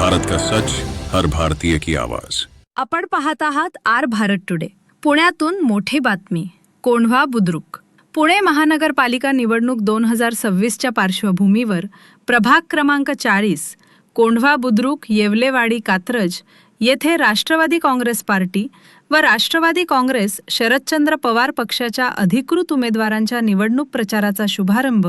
भारत का सच, हर भारतीय की आवाज। आपण पाहत आहात आर भारत टुडे. पुण्यातून मोठी बातमी. कोंढवा बुद्रुक. पुणे महानगरपालिका निवडणूक 2026च्या पार्श्वभूमीवर प्रभाग क्रमांक 40 कोंढवा बुद्रुक येवलेवाडी कात्रज येथे राष्ट्रवादी काँग्रेस पार्टी व राष्ट्रवादी काँग्रेस शरदचंद्र पवार पक्षाच्या अधिकृत उमेदवारांच्या निवडणूक प्रचाराचा शुभारंभ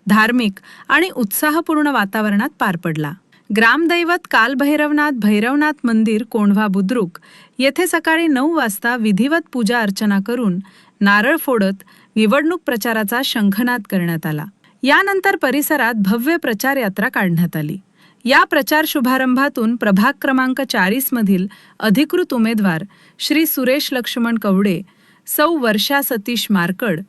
धार्मिक आणि उत्साहपूर्ण वातावरणात पार पडला. ग्रामदैवत कालभैरवनाथ मंदिर कोंढवा बुद्रुक येथे सकाळी 9 वाजता विधिवत पूजा अर्चना करून नारळ फोडत निवडणूक प्रचाराचा शंखनाद करण्यात आला. यानंतर परिसरात भव्य प्रचार यात्रा काढण्यात आली. या प्रचार शुभारंभातून प्रभाग क्रमांक 40 मधील अधिकृत उमेदवार श्री सुरेश लक्ष्मण कवडे, सौ वर्षा सतीश मारकड,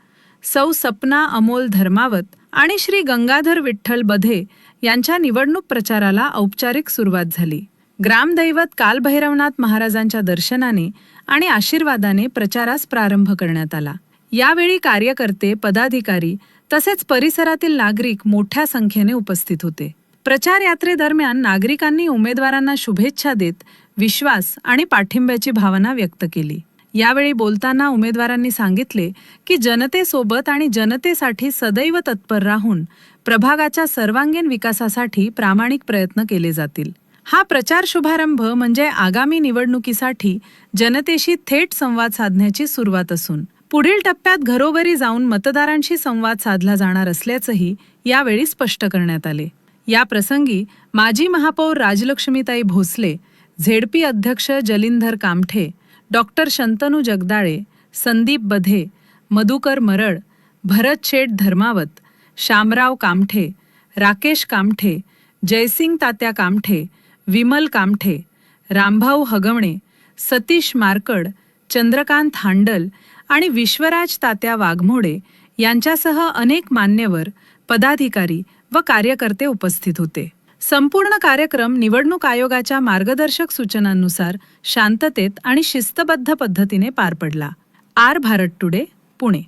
सौ सपना अमोल धर्मावत आणि श्री गंगाधर विठ्ठल बधे यांच्या निवडणूक प्रचाराला औपचारिक सुरुवात झाली. ग्रामदैवत कालभैरवनाथ महाराजांच्या दर्शनाने आणि आशीर्वादाने प्रचारास प्रारंभ करण्यात आला. यावेळी कार्यकर्ते, पदाधिकारी तसेच परिसरातील नागरिक मोठ्या संख्येने उपस्थित होते. प्रचार यात्रेदरम्यान नागरिकांनी उमेदवारांना शुभेच्छा देत विश्वास आणि पाठिंब्याची भावना व्यक्त केली. यावेळी बोलताना उमेदवारांनी सांगितले की जनतेसोबत आणि जनतेसाठी सदैव तत्पर राहून प्रभागाच्या सर्वांगीण विकासासाठी प्रामाणिक प्रयत्न केले जातील. हा प्रचार शुभारंभ म्हणजे आगामी निवडणुकीसाठी जनतेशी थेट संवाद साधण्याची सुरुवात असून पुढील टप्प्यात घरोघरी जाऊन मतदारांशी संवाद साधला जाणार असल्याचंही यावेळी स्पष्ट करण्यात आले. या प्रसंगी माजी महापौर राजलक्ष्मीताई भोसले, झेडपी अध्यक्ष जलिंधर कामठे, डॉक्टर शंतनू जगदाळे, संदीप बधे, मधुकर मरळ, भरत शेठ धर्मावत, शामराव कामठे, राकेश कामठे, जयसिंग तात्या कामठे, विमल कामठे, रामभाऊ हगवणे, सतीश मारकड, चंद्रकांत हांडल आणि विश्वराज तात्या वाघमोडे यांच्यासह अनेक मान्यवर, पदाधिकारी व कार्यकर्ते उपस्थित होते. संपूर्ण कार्यक्रम निवडणूक आयोगाच्या मार्गदर्शक सूचनांनुसार शांततेत आणि शिस्तबद्ध पद्धतीने पार पडला. R Bharat today, Pune.